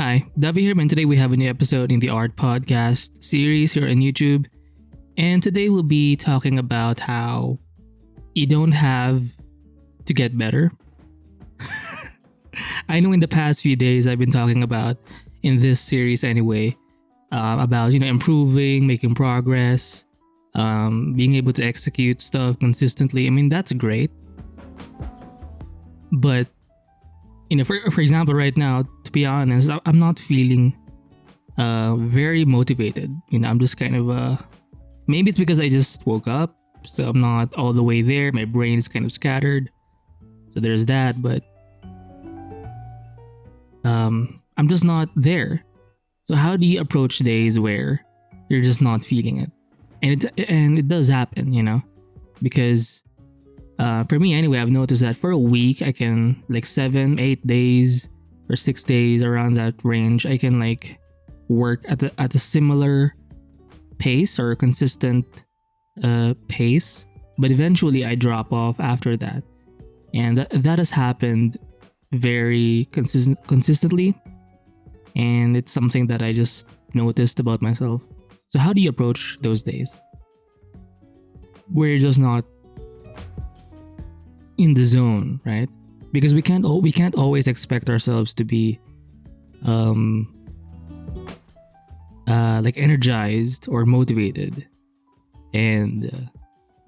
Hi, Davi here, and today we have a new episode in the Art Podcast series here on YouTube. And today we'll be talking about how you don't have to get better. I know in the past few days I've been talking about, in this series anyway, about improving, making progress, being able to execute stuff consistently. I mean, that's great. But for example, right now, to be honest, I'm not feeling very motivated. I'm just kind of maybe it's because I just woke up, so I'm not all the way there. My brain is kind of scattered, so there's that. But I'm just not there. So how do you approach days where you're just not feeling it? And it does happen, because for me anyway, I've noticed that for a week I can, like 7-8 days or 6 days, around that range, I can like work at a similar pace or consistent pace, but eventually I drop off after that, and that has happened very consistently, and it's something that I just noticed about myself. So how do you approach those days where you're just not in the zone, right? Because we can't always expect ourselves to be like energized or motivated, and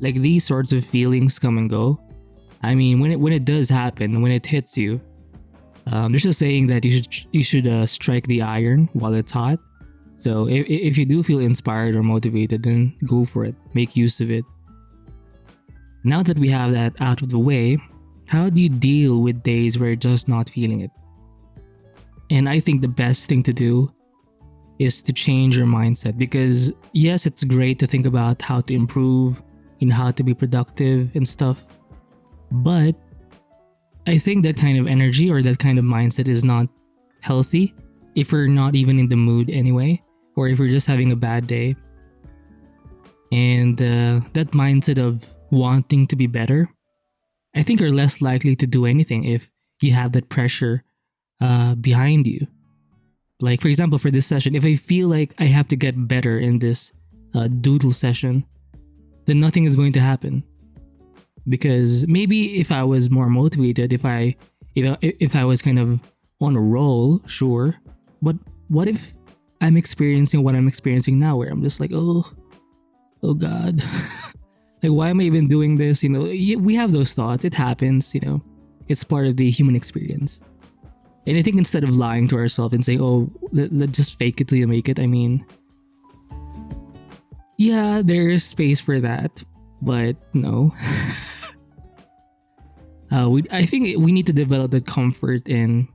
like these sorts of feelings come and go. I mean, when it does happen, when it hits you, there's a saying that you should strike the iron while it's hot. So if you do feel inspired or motivated, then go for it. Make use of it. Now that we have that out of the way, how do you deal with days where you're just not feeling it? And I think the best thing to do is to change your mindset, because yes, it's great to think about how to improve, how to be productive and stuff. But I think that kind of energy or that kind of mindset is not healthy if we're not even in the mood anyway, or if we're just having a bad day. And that mindset of wanting to be better, I think you're less likely to do anything if you have that pressure behind you. Like, for example, for this session, if I feel like I have to get better in this doodle session, then nothing is going to happen. Because maybe if I was more motivated, if I was kind of on a roll, sure. But what if I'm experiencing what I'm experiencing now, where I'm just like, oh God, like, why am I even doing this? We have those thoughts. It happens. It's part of the human experience. And I think instead of lying to ourselves and saying, oh, let's just fake it till you make it, I mean, yeah, there is space for that, but no. I think we need to develop that comfort in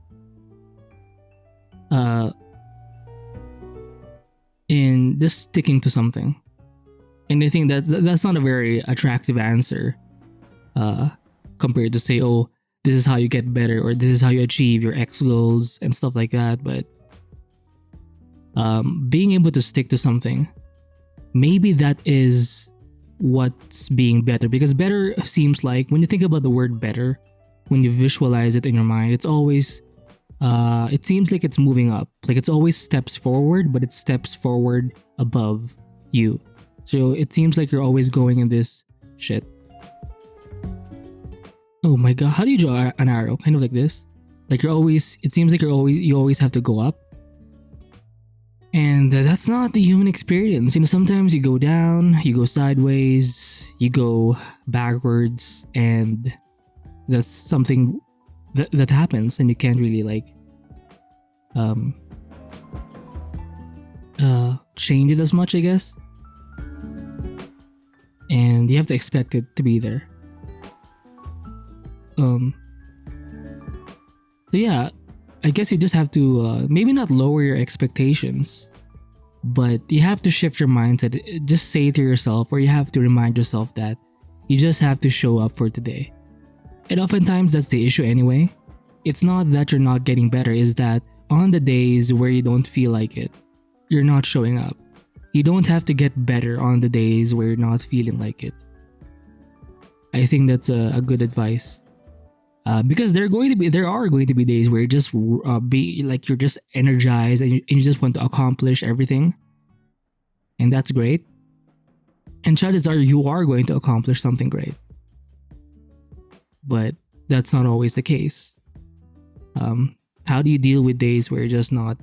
just sticking to something. And I think that's not a very attractive answer compared to say, oh, this is how you get better, or this is how you achieve your X goals and stuff like that. But being able to stick to something, maybe that is what's being better. Because better seems like, when you think about the word better, when you visualize it in your mind, it's always it seems like it's moving up. Like, it's always steps forward, but it steps forward above you. So it seems like you're always going in this shit. Oh my god, how do you draw an arrow? Kind of like this. Like, it seems like you always have to go up. And that's not the human experience. Sometimes you go down, you go sideways, you go backwards, and that's something that happens, and you can't really like change it as much, I guess. And you have to expect it to be there. So yeah, I guess you just have to maybe not lower your expectations, but you have to shift your mindset. Just say to yourself, or you have to remind yourself that you just have to show up for today. And oftentimes that's the issue anyway. It's not that you're not getting better, it's that on the days where you don't feel like it, you're not showing up. You don't have to get better on the days where you're not feeling like it. I think that's a good advice. Because there are going to be days where you're just energized and you just want to accomplish everything, and that's great. And chances are you are going to accomplish something great, but that's not always the case. How do you deal with days where you're just not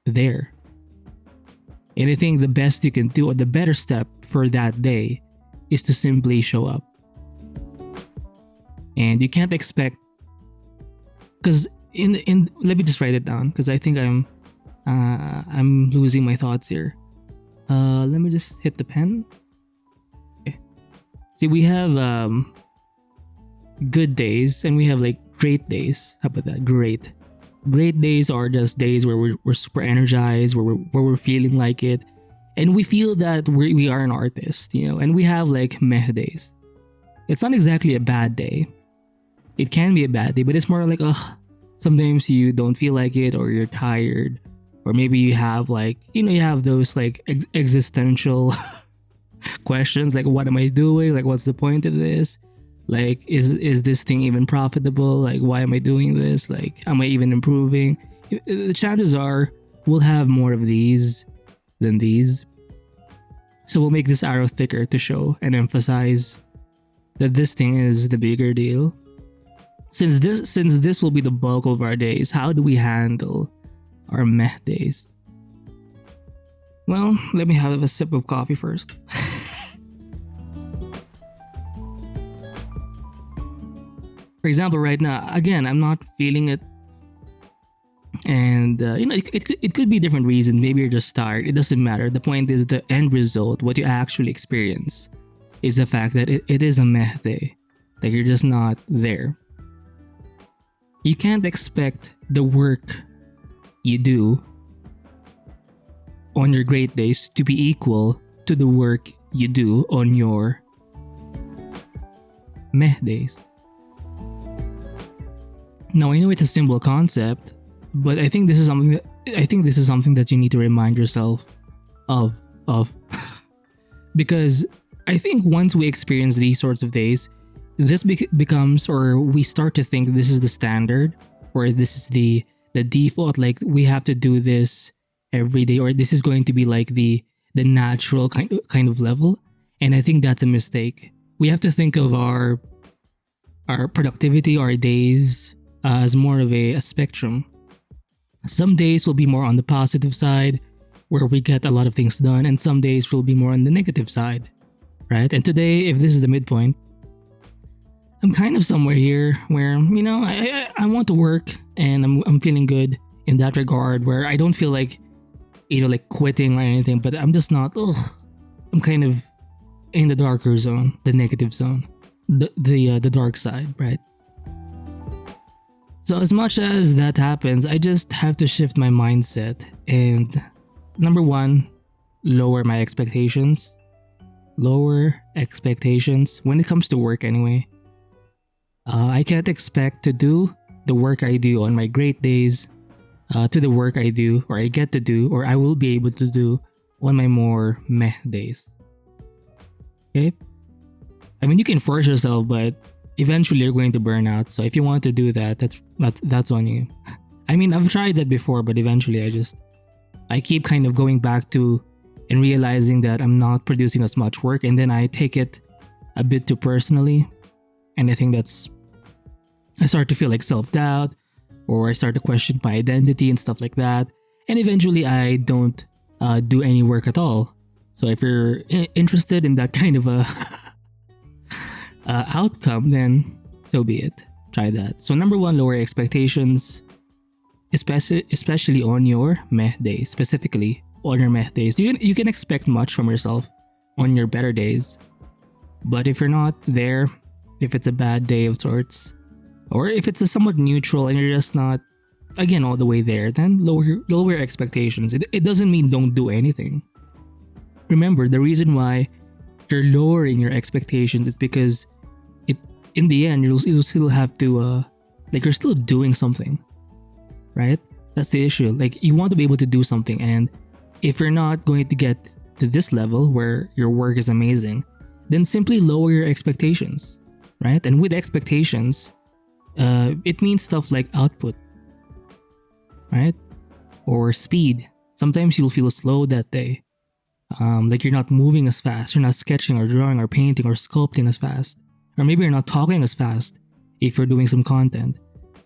there? And I think the best you can do, or the better step for that day, is to simply show up. And you can't expect, because in let me just write it down, because I think I'm losing my thoughts here. Let me just hit the pen. Okay. See, we have good days and we have like great days. How about that? Great days are just days where we're super energized, where we're feeling like it, and we feel that we are an artist, you know. And we have like meh days. It's not exactly a bad day. It can be a bad day, but it's more like, sometimes you don't feel like it, or you're tired, or maybe you have like, you have those like existential questions, like, what am I doing? Like, what's the point of this? Like, is this thing even profitable? Like, why am I doing this? Like, am I even improving? The chances are we'll have more of these than these. So we'll make this arrow thicker to show and emphasize that this thing is the bigger deal. Since this will be the bulk of our days, how do we handle our meh days? Well, let me have a sip of coffee first. For example, right now, again, I'm not feeling it. And, it could be different reasons. Maybe you're just tired. It doesn't matter. The point is the end result, what you actually experience, is the fact that it is a meh day. Like, you're just not there. You can't expect the work you do on your great days to be equal to the work you do on your meh days. Now, I know it's a simple concept, but I think this is something that you need to remind yourself of because I think once we experience these sorts of days, this becomes, or we start to think this is the standard, or this is the default, like we have to do this every day, or this is going to be like the natural kind of level. And I think that's a mistake. We have to think of our productivity, our days, as more of a spectrum. Some days will be more on the positive side, where we get a lot of things done, and some days will be more on the negative side, right? And today, if this is the midpoint, I'm kind of somewhere here where, I want to work, and I'm feeling good in that regard, where I don't feel like, like quitting or anything, but I'm just not, I'm kind of in the darker zone, the negative zone, the dark side, right? So as much as that happens, I just have to shift my mindset and, number one, lower my expectations. Lower expectations when it comes to work anyway. I can't expect to do the work I do on my great days to the work I do, or I get to do, or I will be able to do on my more meh days. Okay? I mean, you can force yourself, but eventually you're going to burn out. So if you want to do that, that's on you. I mean, I've tried that before, but eventually I keep kind of going back to and realizing that I'm not producing as much work, and then I take it a bit too personally. And I think I start to feel like self-doubt, or I start to question my identity and stuff like that. And eventually I don't do any work at all. So if you're interested in that kind of a outcome, then so be it. Try that. So number one, lower expectations, especially on your meh days. Specifically on your meh days, you can expect much from yourself on your better days, but if you're not there, if it's a bad day of sorts, or if it's a somewhat neutral and you're just not, again, all the way there, then lower your expectations. It doesn't mean don't do anything. Remember, the reason why you're lowering your expectations is because in the end, you'll still have to, you're still doing something, right? That's the issue. Like, you want to be able to do something, and if you're not going to get to this level where your work is amazing, then simply lower your expectations, right? And with expectations, it means stuff like output, right? Or speed. Sometimes you'll feel slow that day. Like you're not moving as fast, you're not sketching or drawing or painting or sculpting as fast. Or maybe you're not talking as fast if you're doing some content.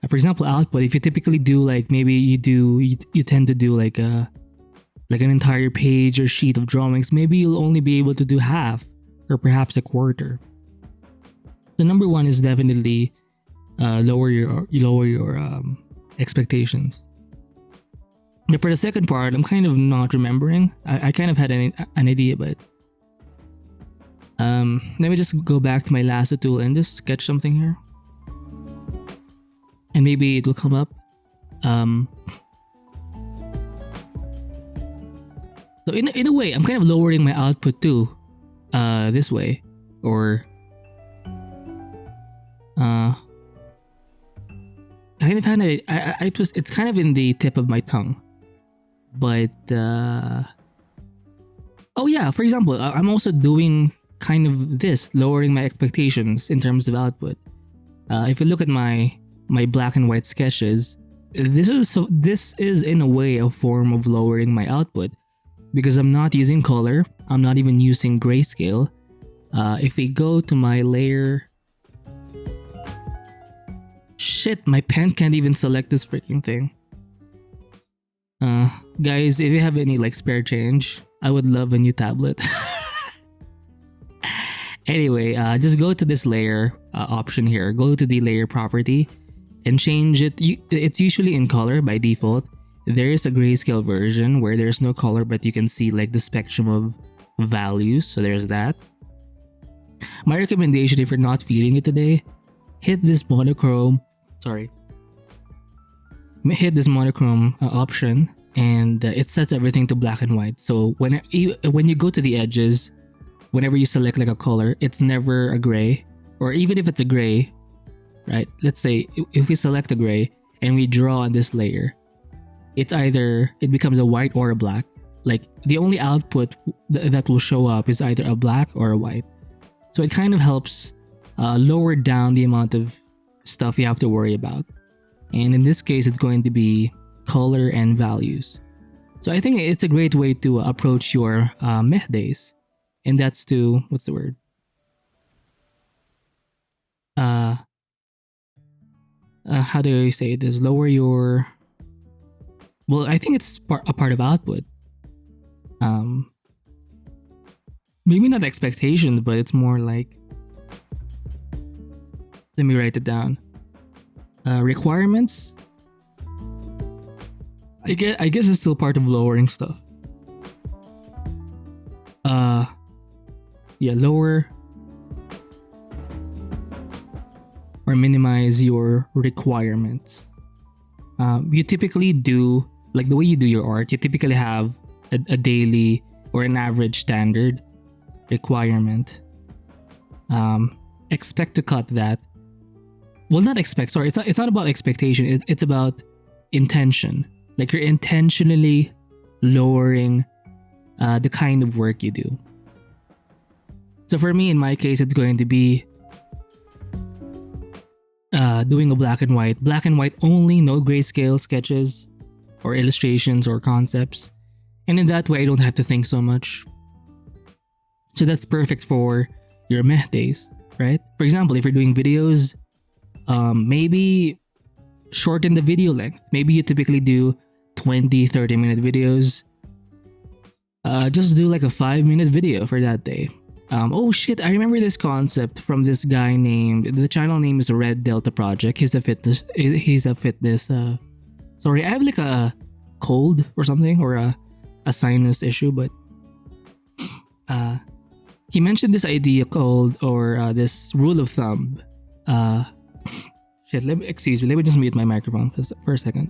For example, output, if you typically do like maybe you tend to do like an entire page or sheet of drawings, maybe you'll only be able to do half or perhaps a quarter. The number one is definitely lower your expectations. Now for the second part, I'm kind of not remembering. I kind of had an idea, but let me just go back to my lasso tool and just sketch something here, and maybe it will come up. So in a way, I'm kind of lowering my output too, this way, or kind of had it's kind of in the tip of my tongue, but oh yeah, for example, I'm also doing kind of this, lowering my expectations in terms of output. If you look at my black and white sketches, this is in a way a form of lowering my output, because I'm not using color, I'm not even using grayscale. If we go to my layer, shit, my pen can't even select this freaking thing. Guys, if you have any like spare change, I would love a new tablet. Anyway, just go to this layer option here, go to the layer property and change it. It's usually in color by default. There is a grayscale version where there's no color, but you can see like the spectrum of values, so there's that. My recommendation, if you're not feeling it today, hit this monochrome option, and it sets everything to black and white. So when you go to the edges, whenever you select like a color, it's never a gray, or even if it's a gray, right? Let's say if we select a gray and we draw on this layer, it becomes a white or a black. Like the only output that will show up is either a black or a white. So it kind of helps lower down the amount of stuff you have to worry about. And in this case, it's going to be color and values. So I think it's a great way to approach your meh days. And that's to, what's the word? How do I say this? Lower your... Well, I think it's a part of output. Maybe not expectations, but it's more like... Let me write it down. Requirements. I guess it's still part of lowering stuff. Yeah, lower or minimize your requirements. You typically do, like the way you do your art, you typically have a daily or an average standard requirement. Expect to cut that. Well, not expect, sorry, it's not about expectation, it's about intention. Like you're intentionally lowering the kind of work you do. So for me, in my case, it's going to be doing a black and white only, no grayscale sketches or illustrations or concepts. And in that way, I don't have to think so much. So that's perfect for your meh days, right? For example, if you're doing videos, maybe shorten the video length. Maybe you typically do 20-30 minute videos. Just do like a 5-minute video for that day. Oh shit, I remember this concept from this guy named, the channel name is Red Delta Project. He's a fitness sorry, I have like a cold or something, or a sinus issue, but he mentioned this idea called, or this rule of thumb. Shit, let me just mute my microphone for a second.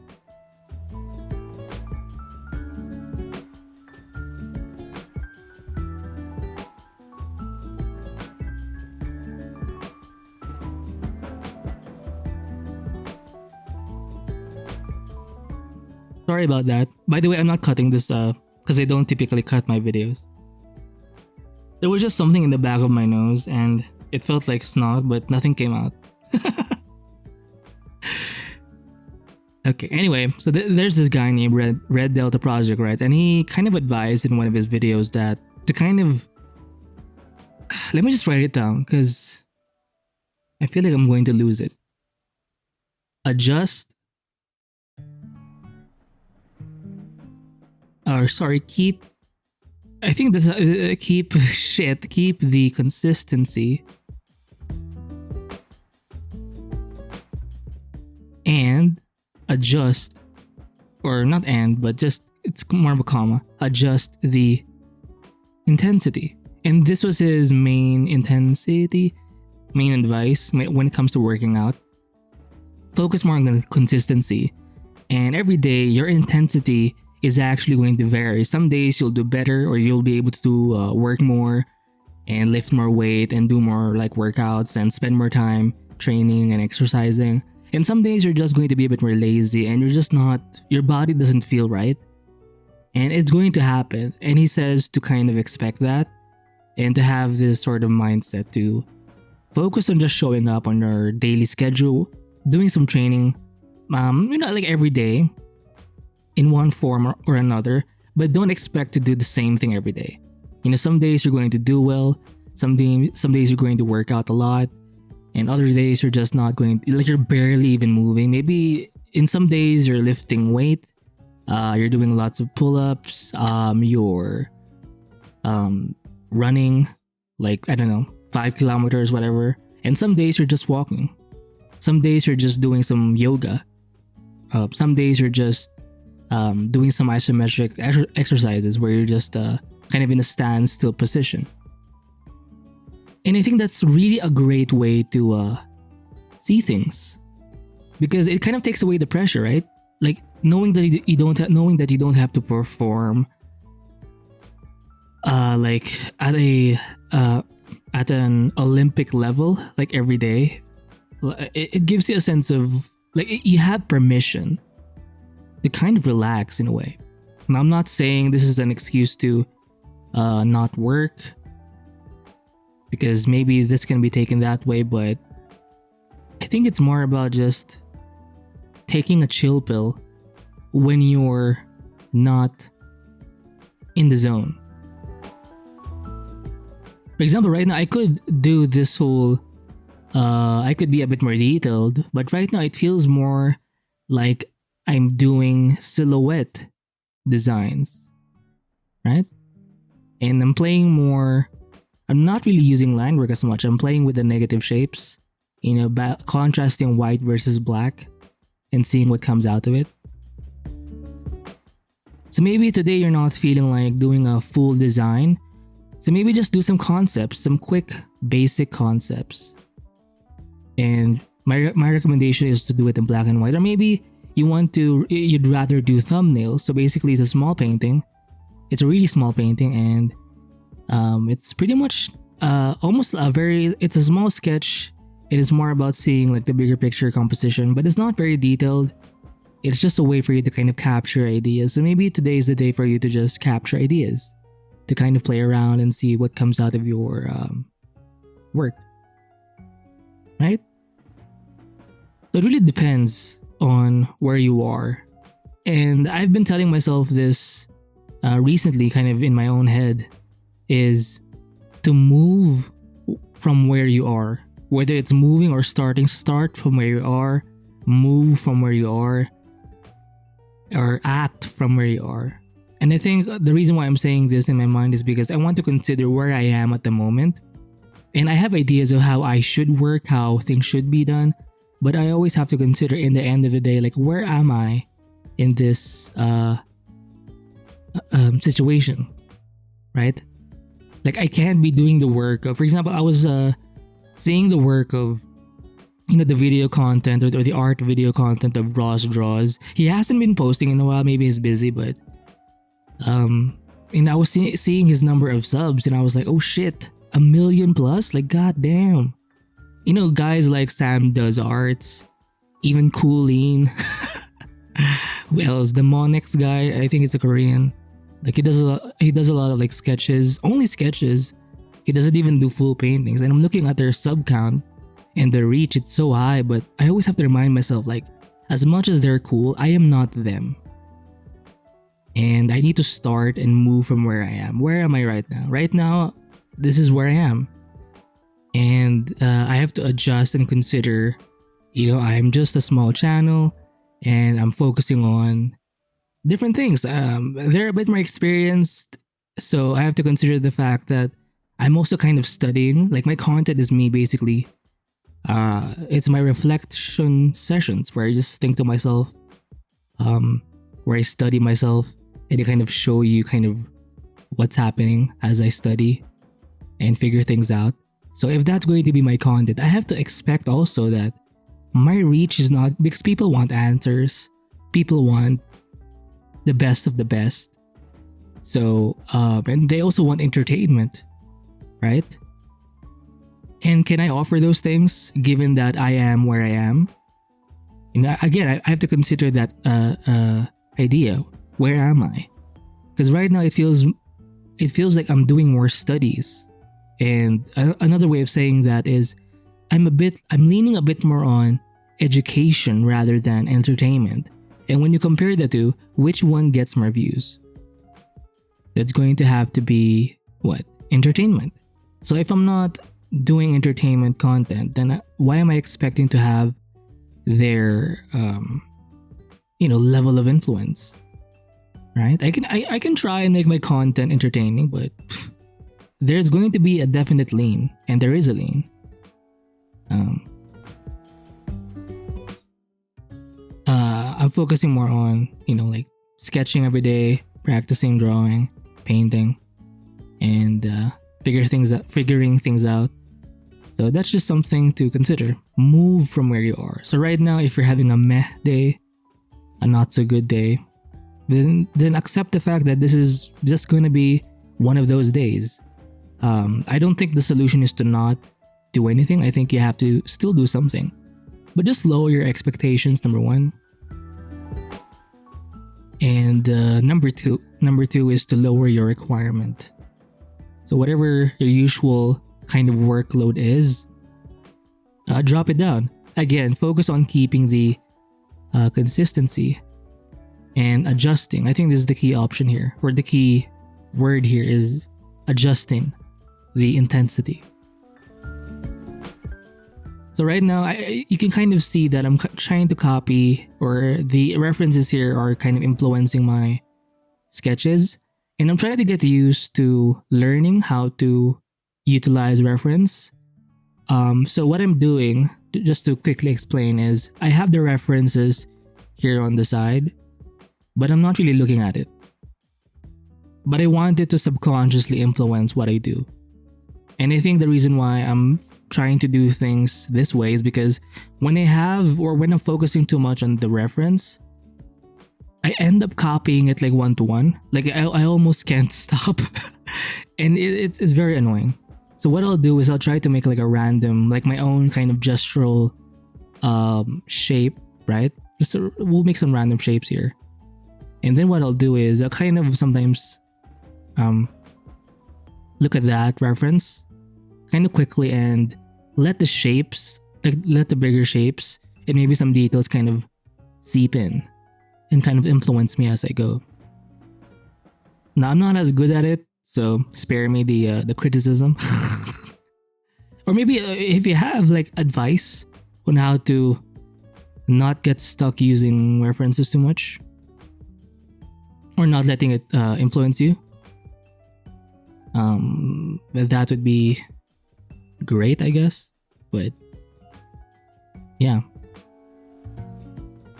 Sorry about that. By the way, I'm not cutting this because I don't typically cut my videos. There was just something in the back of my nose and it felt like snot, but nothing came out. Okay, anyway, so there's this guy named Red Delta Project, right? And he kind of advised in one of his videos that to kind of let me just write it down because I feel like I'm going to lose it. Adjust, or sorry, keep. I think this keep shit. Keep the consistency and adjust, or not and, but just it's more of a comma. Adjust the intensity, and this was his main advice when it comes to working out. Focus more on the consistency, and every day your intensity is actually going to vary. Some days you'll do better, or you'll be able to do, work more and lift more weight and do more like workouts and spend more time training and exercising. And some days you're just going to be a bit more lazy and your body doesn't feel right. And it's going to happen. And he says to kind of expect that and to have this sort of mindset to focus on just showing up on your daily schedule, doing some training, like every day in one form or another, but don't expect to do the same thing every day. Some days you're going to do well, some days you're going to work out a lot, and other days you're just not going to, like you're barely even moving. Maybe in some days you're lifting weight, you're doing lots of pull-ups, you're running, like, I don't know, 5 kilometers, whatever. And some days you're just walking. Some days you're just doing some yoga. Some days you're just doing some isometric exercises where you're just kind of in a standstill position. And I think that's really a great way to see things, because it kind of takes away the pressure, right? Like knowing that you don't have to perform like at an Olympic level like every day. It gives you a sense of like you have permission to kind of relax in a way. And I'm not saying this is an excuse to not work, because maybe this can be taken that way, but I think it's more about just taking a chill pill when you're not in the zone. For example, right now I could do this whole I could be a bit more detailed, but right now it feels more like I'm doing silhouette designs, right? And I'm not really using line work as much. I'm playing with the negative shapes, contrasting white versus black and seeing what comes out of it. So maybe today you're not feeling like doing a full design. So maybe just do some concepts, some quick basic concepts. And my recommendation is to do it in black and white. Or maybe you'd rather do thumbnails. So basically it's a small painting. It's a really small painting, and it's pretty much it's a small sketch. It is more about seeing like the bigger picture composition, but it's not very detailed. It's just a way for you to kind of capture ideas. So maybe today is the day for you to just capture ideas, to kind of play around and see what comes out of your work, right? So it really depends on where you are. And I've been telling myself this recently, kind of in my own head, is to move from where you are. Whether it's moving or starting, start from where you are, move from where you are, or act from where you are. And I think the reason why I'm saying this in my mind is because I want to consider where I am at the moment. And I have ideas of how I should work, how things should be done. But I always have to consider in the end of the day, like, where am I in this situation, right? Like, I can't be doing the work of, for example, I was seeing the work of, the video content or the art video content of Ross Draws. He hasn't been posting in a while, maybe he's busy, but and I was seeing his number of subs, and I was like, oh shit, 1 million plus? Like, goddamn. Guys like Sam Does Arts, even Coolin. Who else? The Monex guy, I think it's a Korean. Like, he does a lot of like sketches, only sketches. He doesn't even do full paintings. And I'm looking at their sub count and their reach, it's so high, but I always have to remind myself, like, As much as they're cool, I am not them. And I need to start and move from where I am. Where am I right now? Right now, this is where I am. And I have to adjust and consider, I'm just a small channel and I'm focusing on different things. They're a bit more experienced, so I have to consider the fact that I'm also kind of studying. Like my content is me basically. It's my reflection sessions where I just think to myself, where I study myself and I kind of show you kind of what's happening as I study and figure things out. So if that's going to be my content, I have to expect also that my reach is not, because people want answers. People want the best of the best. So, and they also want entertainment, right? And can I offer those things given that I am where I am? And again, I have to consider that idea. Where am I? Because right now it feels like I'm doing more studies. And another way of saying that is I'm leaning a bit more on education rather than entertainment. And when you compare the two, which one gets more views? That's going to have to be what? Entertainment. So if I'm not doing entertainment content, then why am I expecting to have their level of influence? Right? I can try and make my content entertaining, but there's going to be a definite lean, and there is a lean. I'm focusing more on, like sketching every day, practicing drawing, painting, and figuring things out. So that's just something to consider. Move from where you are. So right now, if you're having a meh day, a not so good day, then accept the fact that this is just going to be one of those days. I don't think the solution is to not do anything. I think you have to still do something, but just lower your expectations. Number one. And number two is to lower your requirement. So whatever your usual kind of workload is, drop it down. Again, focus on keeping the consistency and adjusting. I think this is the key option here, or the key word here is adjusting the intensity. So right now, you can kind of see that I'm trying to copy, or the references here are kind of influencing my sketches. And I'm trying to get used to learning how to utilize reference. So what I'm doing, just to quickly explain, is I have the references here on the side, but I'm not really looking at it. But I want it to subconsciously influence what I do. And I think the reason why I'm trying to do things this way is because when I'm focusing too much on the reference, I end up copying it like one-to-one. Like I almost can't stop. And it's very annoying. So what I'll do is I'll try to make like a random, like my own kind of gestural shape, right? We'll make some random shapes here. And then what I'll do is I'll kind of sometimes look at that reference kind of quickly and let the shapes, let the bigger shapes and maybe some details kind of seep in and kind of influence me as I go. Now I'm not as good at it, so spare me the criticism. Or maybe if you have like advice on how to not get stuck using references too much, or not letting it influence you, that would be great, I guess. But yeah,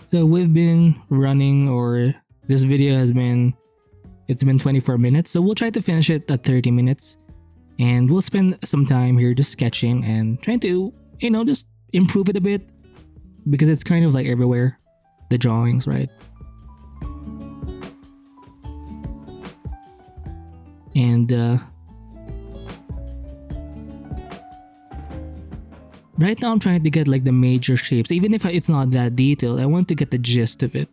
so we've been running, or this video it's been 24 minutes, so we'll try to finish it at 30 minutes, and we'll spend some time here just sketching and trying to just improve it a bit, because it's kind of like everywhere, the drawings, right? And right now I'm trying to get like the major shapes. Even if it's not that detailed, I want to get the gist of it.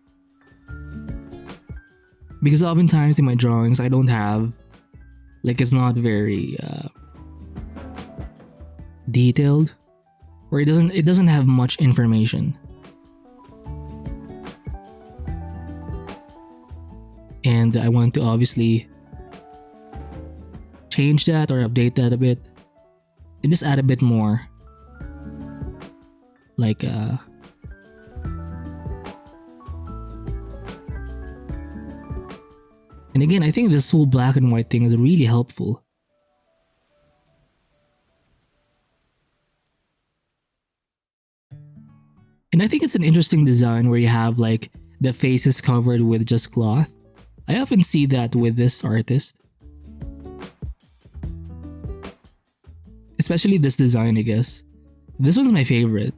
Because oftentimes in my drawings, I don't have, like, it's not very detailed, or it doesn't have much information. and I want to obviously change that or update that a bit and just add a bit more, like and again, I think this whole black and white thing is really helpful. And I think it's an interesting design where you have like the faces covered with just cloth. I often see that with this artist. Especially this design, I guess. This one's my favorite.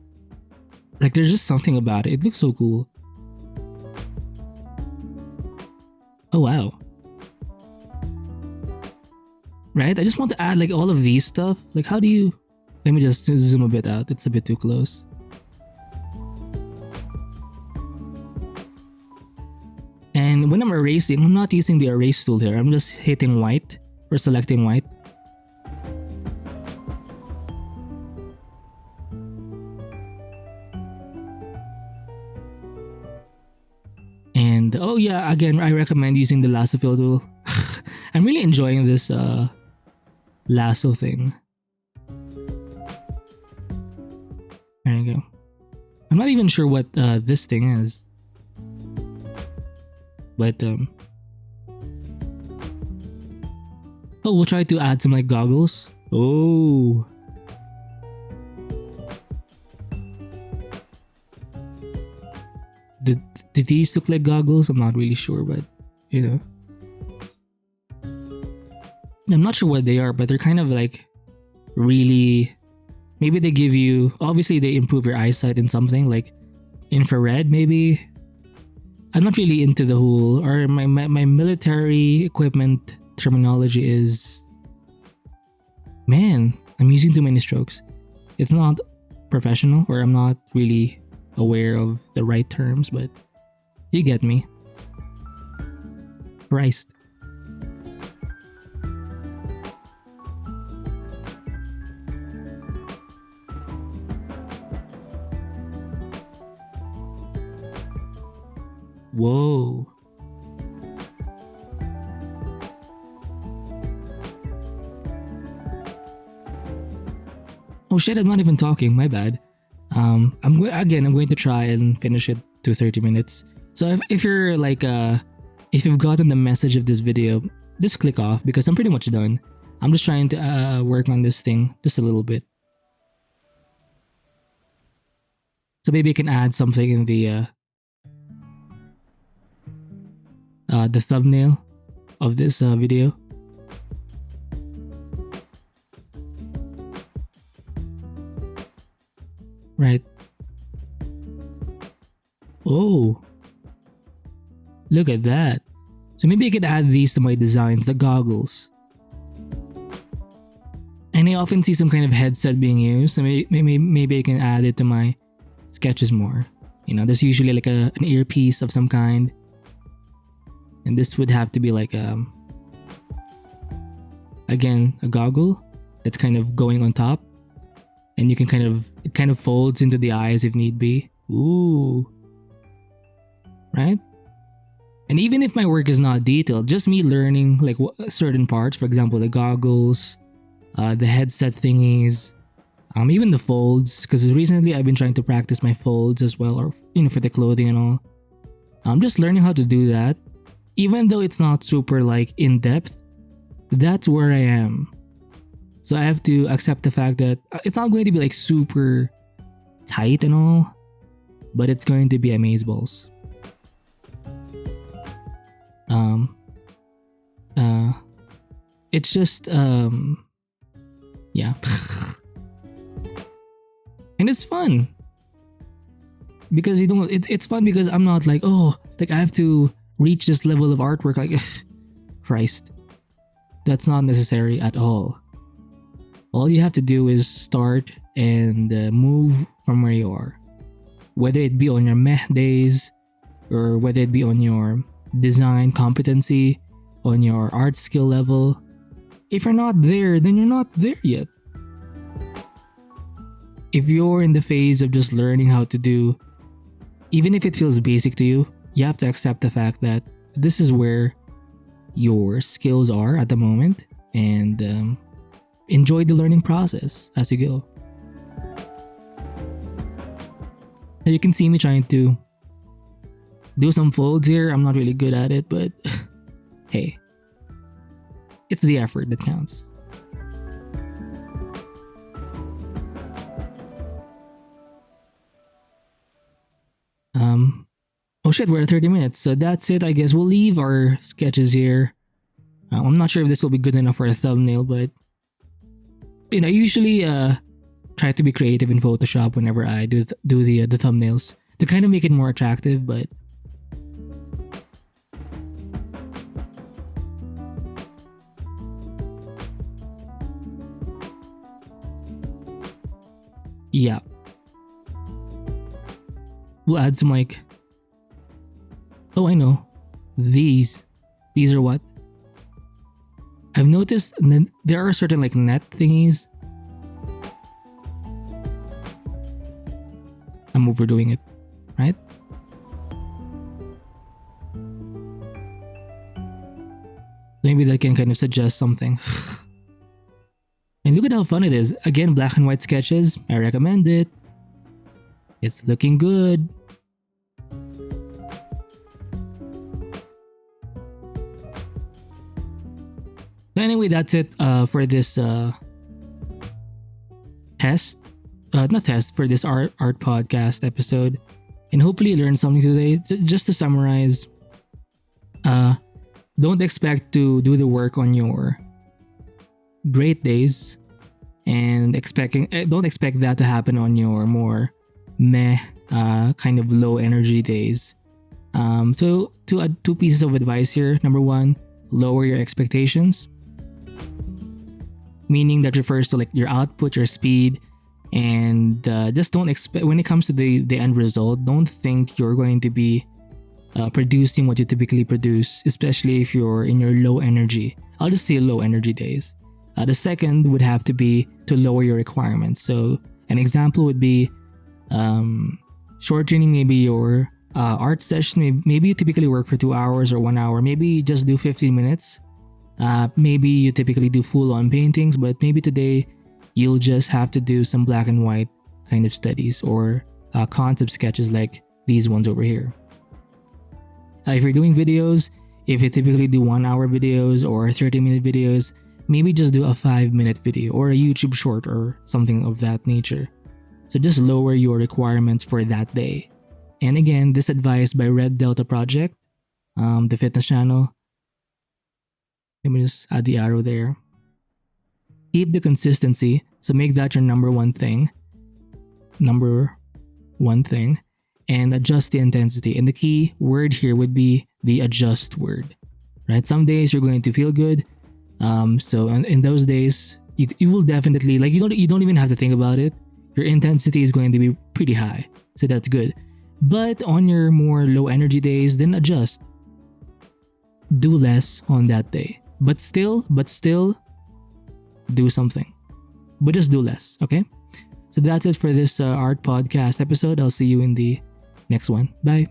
Like, there's just something about it. It looks so cool. Oh, wow. Right? I just want to add like all of these stuff. Like, how do you... Let me just zoom a bit out. It's a bit too close. And when I'm erasing, I'm not using the erase tool here. I'm just hitting white or selecting white. And oh yeah, again, I recommend using the lasso fill tool. I'm really enjoying this lasso thing. There you go. I'm not even sure what this thing is. But oh, we'll try to add some like goggles. Oh. Did these look like goggles? I'm not really sure, but you know. I'm not sure what they are, but they're kind of like really, maybe they give you, obviously they improve your eyesight in something like infrared maybe. I'm not really into the whole, or my military equipment terminology is, man, I'm using too many strokes. It's not professional, or I'm not really aware of the right terms, but you get me. Christ. Whoa. Oh shit, I'm not even talking, my bad. I'm going to try and finish it to 30 minutes. So if you're like if you've gotten the message of this video, just click off because I'm pretty much done. I'm just trying to work on this thing just a little bit. So maybe I can add something in the thumbnail of this video. Right. Oh. Look at that. So maybe I could add these to my designs, the goggles. And I often see some kind of headset being used, so maybe I can add it to my sketches more. You know, there's usually like an earpiece of some kind. And this would have to be like again, a goggle that's kind of going on top. And you can it kind of folds into the eyes if need be. Ooh. Right? And even if my work is not detailed, just me learning like certain parts, for example, the goggles, the headset thingies, even the folds, because recently I've been trying to practice my folds as well, or you know, for the clothing and all. I'm just learning how to do that. Even though it's not super like in depth, that's where I am. So I have to accept the fact that it's not going to be like super tight and all, but it's going to be amazeballs. It's just yeah. And it's fun. Because you don't it's fun because I'm not like, oh, like I have to reach this level of artwork, like Christ. That's not necessary at all. All you have to do is start and move from where you are. Whether it be on your meh days, or whether it be on your design competency, on your art skill level. If you're not there, then you're not there yet. If you're in the phase of just learning how to do, even if it feels basic to you, you have to accept the fact that this is where your skills are at the moment, and enjoy the learning process as you go. You can see me trying to do some folds here. I'm not really good at it, but hey, it's the effort that counts. Oh shit, we're at 30 minutes, so that's it. I guess we'll leave our sketches here. I'm not sure if this will be good enough for a thumbnail, but I usually try to be creative in Photoshop whenever I do the thumbnails to kind of make it more attractive, but yeah. We'll add some like, oh, I know. These are what? I've noticed there are certain like net thingies. I'm overdoing it, right? Maybe that can kind of suggest something. And look at how fun it is. Again, black and white sketches. I recommend it. It's looking good. Anyway, that's it for this test. Not test, for this art podcast episode. And hopefully you learned something today. Just to summarize, don't expect to do the work on your great days, and don't expect that to happen on your more meh kind of low energy days. So two pieces of advice here. Number one, lower your expectations, meaning that refers to like your output, your speed, and just don't expect, when it comes to the end result, don't think you're going to be producing what you typically produce, especially if you're in your low energy. I'll just say low energy days. The second would have to be to lower your requirements. So an example would be shortening maybe your art session. Maybe you typically work for 2 hours or 1 hour. Maybe you just do 15 minutes. Maybe you typically do full-on paintings, but maybe today you'll just have to do some black and white kind of studies or concept sketches like these ones over here. If you're doing videos, if you typically do 1 hour videos or 30-minute videos, maybe just do a 5-minute video or a YouTube short or something of that nature. So just lower your requirements for that day. And again, this advice by Red Delta Project, the fitness channel. Let me just add the arrow there. Keep the consistency, so make that your number one thing, and adjust the intensity. And the key word here would be the adjust word, right? Some days you're going to feel good. So in those days, you will definitely, like, you don't even have to think about it. Your intensity is going to be pretty high, so that's good. But on your more low energy days, then adjust. Do less on that day, but still do something, but just do less. Okay, so that's it for this art podcast episode. I'll see you in the next one. Bye.